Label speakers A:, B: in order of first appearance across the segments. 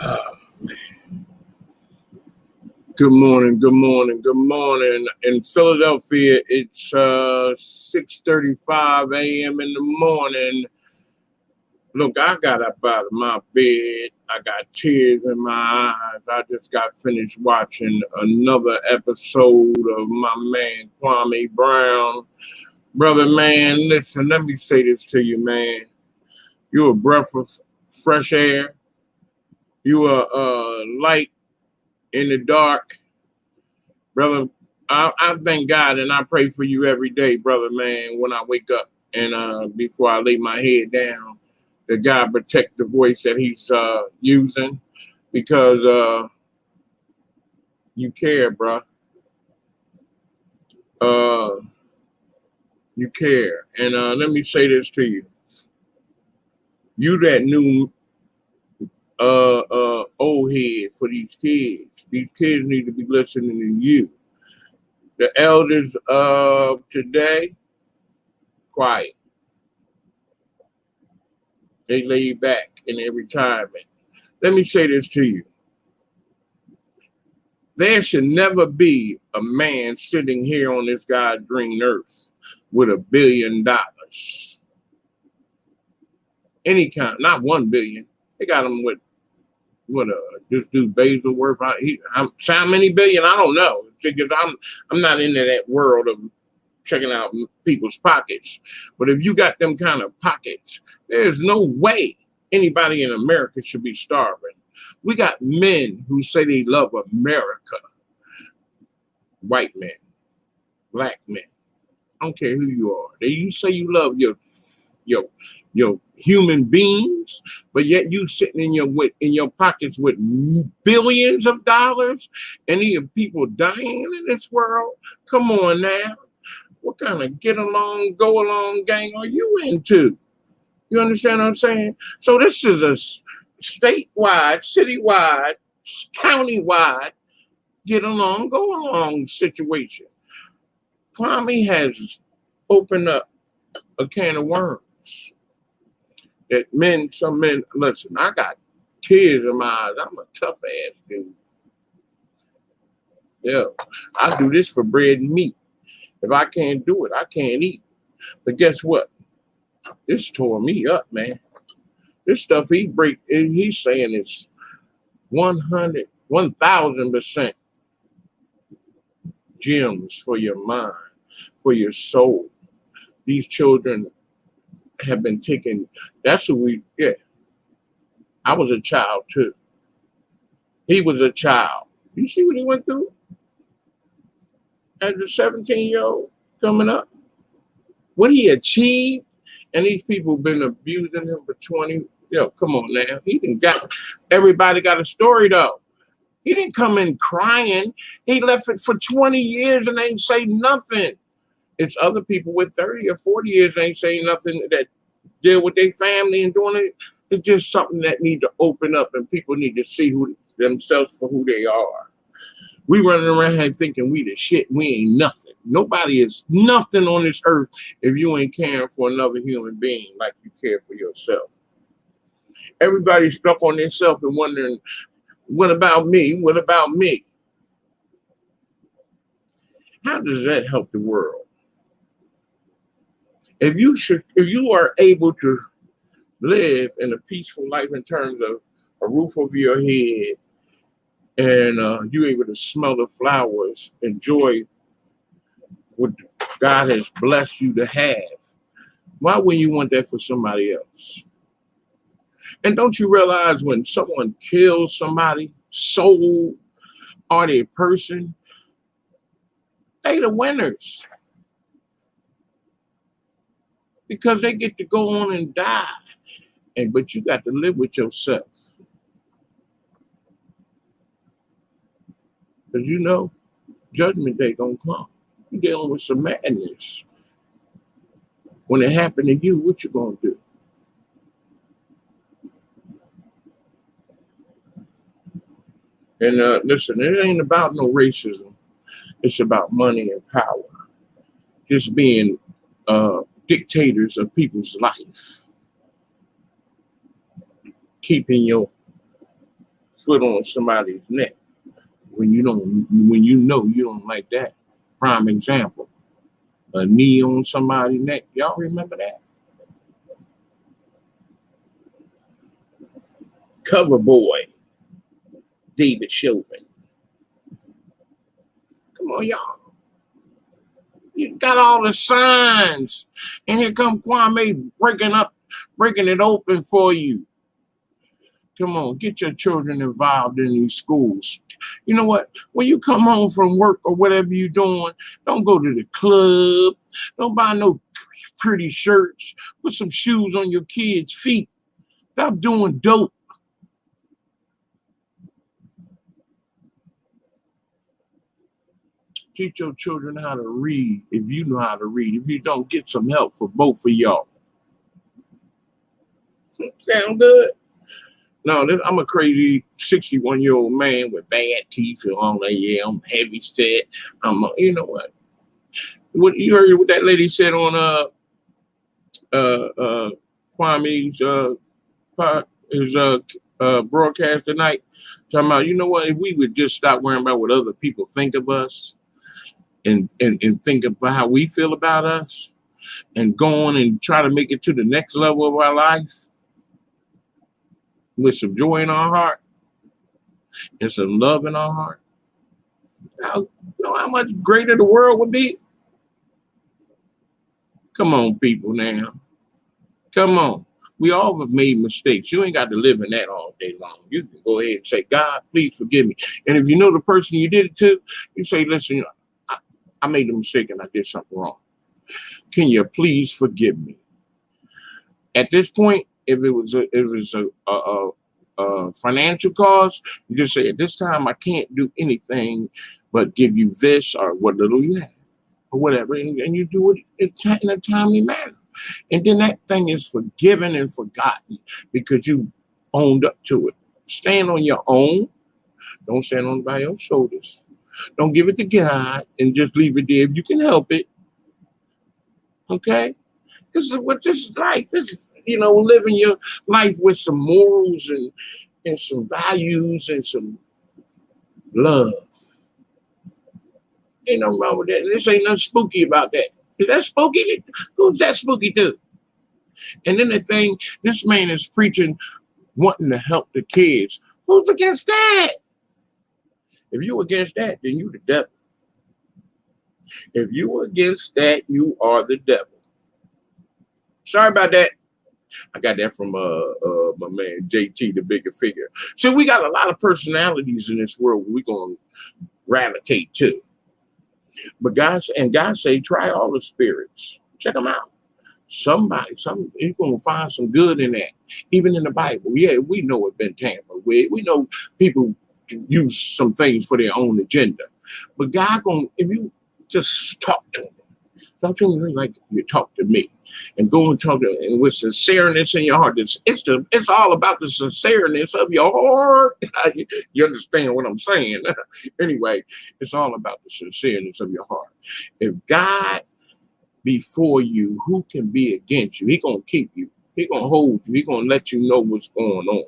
A: Uh, Good morning, good morning, good morning. In Philadelphia, it's 6:35 a.m. in the morning. Look, I got up out of my bed. I got tears in my eyes. I just got finished watching another episode of my man Kwame Brown. Brother, man, listen, let me say this to you, man. You a breath of fresh air. You a light in the dark. Brother, I thank God and I pray for you every day, brother, man, when I wake up and before I lay my head down, that God protect the voice that he's using because you care, bro. Uh, you care. And let me say this to you. You that new old head for these kids. These kids need to be listening to you. The elders of today, quiet. They lay back in their retirement. Let me say this to you. There should never be a man sitting here on this God's green earth with $1 billion. Any kind, not 1 billion. They got him with what this dude Basil worth. How many billion? I don't know because I'm not into that world of checking out people's pockets. But if you got them kind of pockets, there's no way anybody in America should be starving. We got men who say they love America. White men, black men. I don't care who you are. You say you love your human beings, but yet you sitting in your pockets with billions of dollars, and you have people dying in this world. Come on now. What kind of get along, go along gang are you into? You understand what I'm saying? So this is a statewide, citywide, countywide get along, go along situation. Kwame has opened up a can of worms that some men, listen, I got tears in my eyes. I'm a tough ass dude. Yeah, I do this for bread and meat. If I can't do it, I can't eat. But guess what? This tore me up, man. This stuff he's saying is 1,000% gems for your mind, for your soul. These children have been taken. That's who I was a child too. He was a child. You see what he went through as a 17-year-old coming up? What he achieved, and these people been abusing him for 20. Come on now. He didn't got everybody got a story though. He didn't come in crying. He left it for 20 years and ain't say nothing. It's other people with 30 or 40 years ain't saying nothing that deal with their family and doing it. It's just something that need to open up and people need to see themselves for who they are. We running around here thinking we the shit. We ain't nothing. Nobody is nothing on this earth if you ain't caring for another human being like you care for yourself. Everybody's stuck on themselves and wondering, what about me? What about me? How does that help the world? If you are able to live in a peaceful life in terms of a roof over your head and you're able to smell the flowers, enjoy what God has blessed you to have, why wouldn't you want that for somebody else? And don't you realize when someone kills somebody, soul or their person, they the winners. Because they get to go on and die. But you got to live with yourself. Because judgment day gonna come. You're dealing with some madness. When it happened to you, what you gonna do? And listen, it ain't about no racism. It's about money and power. Just being dictators of people's life. Keeping your foot on somebody's neck when you know you don't like that. Prime example, a knee on somebody's neck. Y'all remember that? Cover boy, David Chauvin. Come on, y'all. You got all the signs, and here come Kwame breaking it open for you. Come on, get your children involved in these schools. You know what? When you come home from work or whatever you're doing, don't go to the club. Don't buy no pretty shirts. Put some shoes on your kids' feet. Stop doing dope. Teach your children how to read if you know how to read. If you don't, get some help for both of y'all. Sound good? No, I'm a crazy 61-year-old man with bad teeth and all that. Yeah, I'm heavy set. You know what? What you heard what that lady said on Kwame's broadcast tonight, talking about, you know what, if we would just stop worrying about what other people think of us and think about how we feel about us and go on and try to make it to the next level of our life with some joy in our heart and some love in our heart. Now, you know how much greater the world would be? Come on, people, now. Come on. We all have made mistakes. You ain't got to live in that all day long. You can go ahead and say, God, please forgive me. And if you know the person you did it to, you say, listen, I made a mistake and I did something wrong. Can you please forgive me? At this point, if it was a financial cause, you just say, at this time, I can't do anything but give you this or what little you have or whatever. And you do it in a timely manner. And then that thing is forgiven and forgotten because you owned up to it. Stand on your own. Don't stand on by your shoulders. Don't give it to God and just leave it there if you can help it. Okay? This is what this is like. This is, living your life with some morals and some values and some love. Ain't nothing wrong with that. This ain't nothing spooky about that. Is that spooky? Who's that spooky to? And then the thing, this man is preaching, wanting to help the kids. Who's against that? If you against that, then you the devil. If you against that, you are the devil. Sorry about that. I got that from my man JT, the bigger figure. So we got a lot of personalities in this world we're gonna gravitate to. But God say, try all the spirits. Check them out. You're gonna find some good in that. Even in the Bible, yeah, we know it's been tampered with. We know people use some things for their own agenda. But God if you just talk to him like you talk to me, and go and talk to him, and with sincereness in your heart. It's all about the sincereness of your heart. You understand what I'm saying? Anyway, it's all about the sincereness of your heart. If God before you, who can be against you? He gonna keep you. He gonna hold you. He gonna let you know what's going on.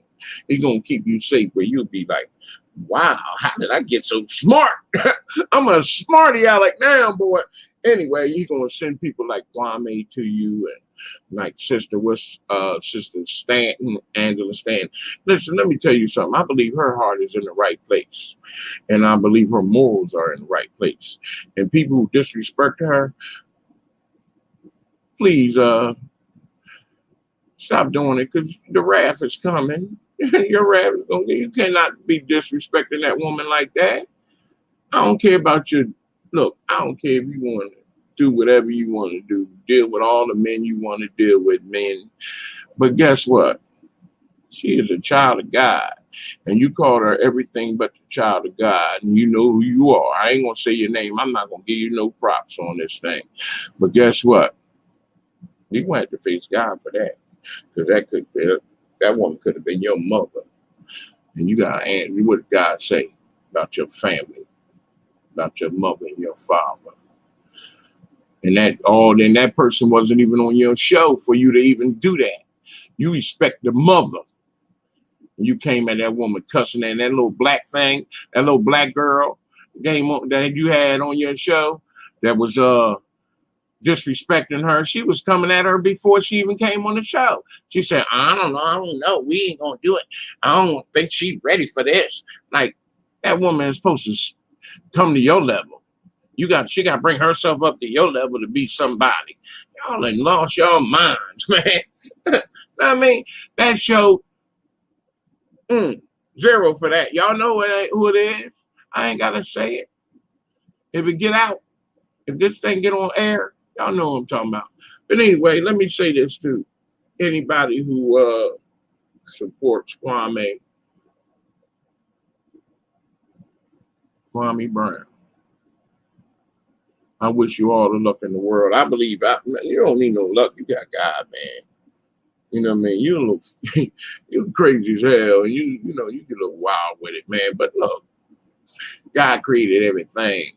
A: He gonna keep you safe where you'll be like, wow, how did I get so smart? I'm a smarty aleck now, boy. Anyway, he's gonna send people like Kwame to you and like Sister Stanton, Angela Stanton. Listen, let me tell you something. I believe her heart is in the right place. And I believe her morals are in the right place. And people who disrespect her, please stop doing it, because the wrath is coming. Your wrath is going. You cannot be disrespecting that woman like that. I don't care about your look. I don't care if you want to do whatever you want to do. Deal with all the men you want to deal with, men. But guess what? She is a child of God. And you called her everything but the child of God. And you know who you are. I ain't going to say your name. I'm not going to give you no props on this thing. But guess what? You're going to have to face God for that. Because that woman could have been your mother. And you got to answer. What did God say about your family, about your mother and your father? And then that person wasn't even on your show for you to even do that. You respect the mother. And you came at that woman cussing, and that little black thing, that little black girl game that you had on your show that was disrespecting her. She was coming at her before she even came on the show. She said, I don't know. We ain't gonna do it. I don't think she's ready for this. Like, that woman is supposed to come to your level. She got to bring herself up to your level to be somebody. Y'all ain't lost your minds, man. I mean, that show, 0 for that. Y'all know who it is. I ain't got to say it. If it get out, if this thing get on air, y'all know what I'm talking about. But anyway, let me say this to anybody who supports Kwame Brown. I wish you all the luck in the world. I believe you don't need no luck. You got God, man. You know what I mean? You're crazy as hell. You know, you get a little wild with it, man. But look, God created everything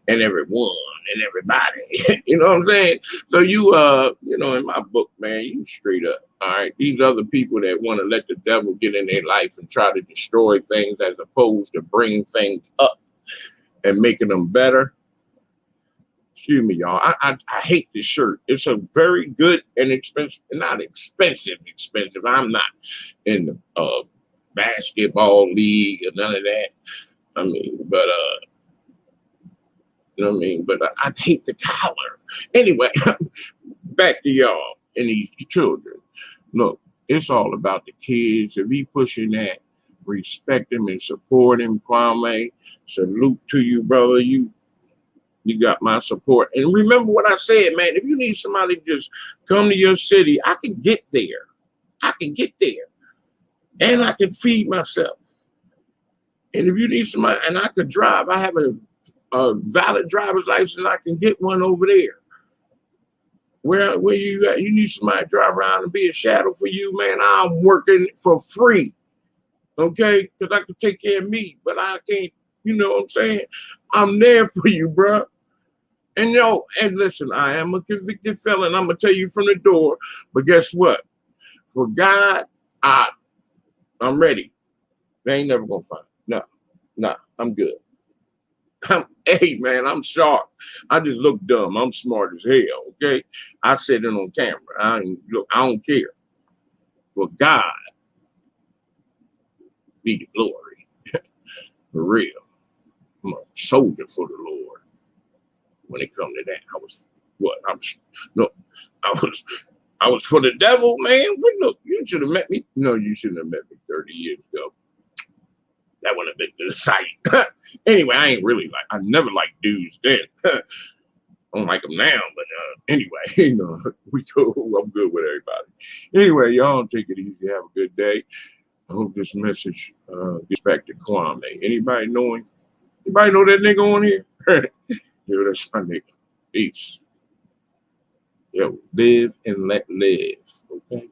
A: and everyone and everybody. You know what I'm saying? So you know, in my book, man, you straight up. All right. These other people that want to let the devil get in their life and try to destroy things as opposed to bring things up and making them better. Excuse me, y'all. I hate this shirt. It's a very good and expensive, not expensive. I'm not in the basketball league or none of that. I mean, but you know what I mean? But I hate the collar. Anyway, back to y'all and these children. Look, it's all about the kids. If he pushing that, respect him and support him. Kwame, salute to you, brother. You got my support. And remember what I said, man. If you need somebody to just come to your city, I can get there. And I can feed myself. And if you need somebody, and I could drive, I have a valid driver's license, I can get one over there. Where you at? You need somebody to drive around and be a shadow for you, man. I'm working for free. Okay? Because I can take care of me, but I can't, you know what I'm saying? I'm there for you, bro. And and listen, I am a convicted felon. I'm gonna tell you from the door. But guess what? For God, I'm ready. They ain't never gonna find me. No, I'm good. Hey man, I'm sharp. I just look dumb. I'm smart as hell. Okay, I said it on camera. I don't care. For God be the glory. For real, I'm a soldier for the Lord. When it comes to that, I was for the devil, man. Look, you should have met me. No, you shouldn't have met me 30 years ago. That would have been the sight. Anyway, I never liked dudes then. I don't like them now, but anyway, you know, I'm good with everybody. Anyway, y'all take it easy. Have a good day. I hope this message gets back to Kwame. Anybody know him? Anybody know that nigga on here? Yo, that's my nigga. Peace. Yo, live and let live. Okay?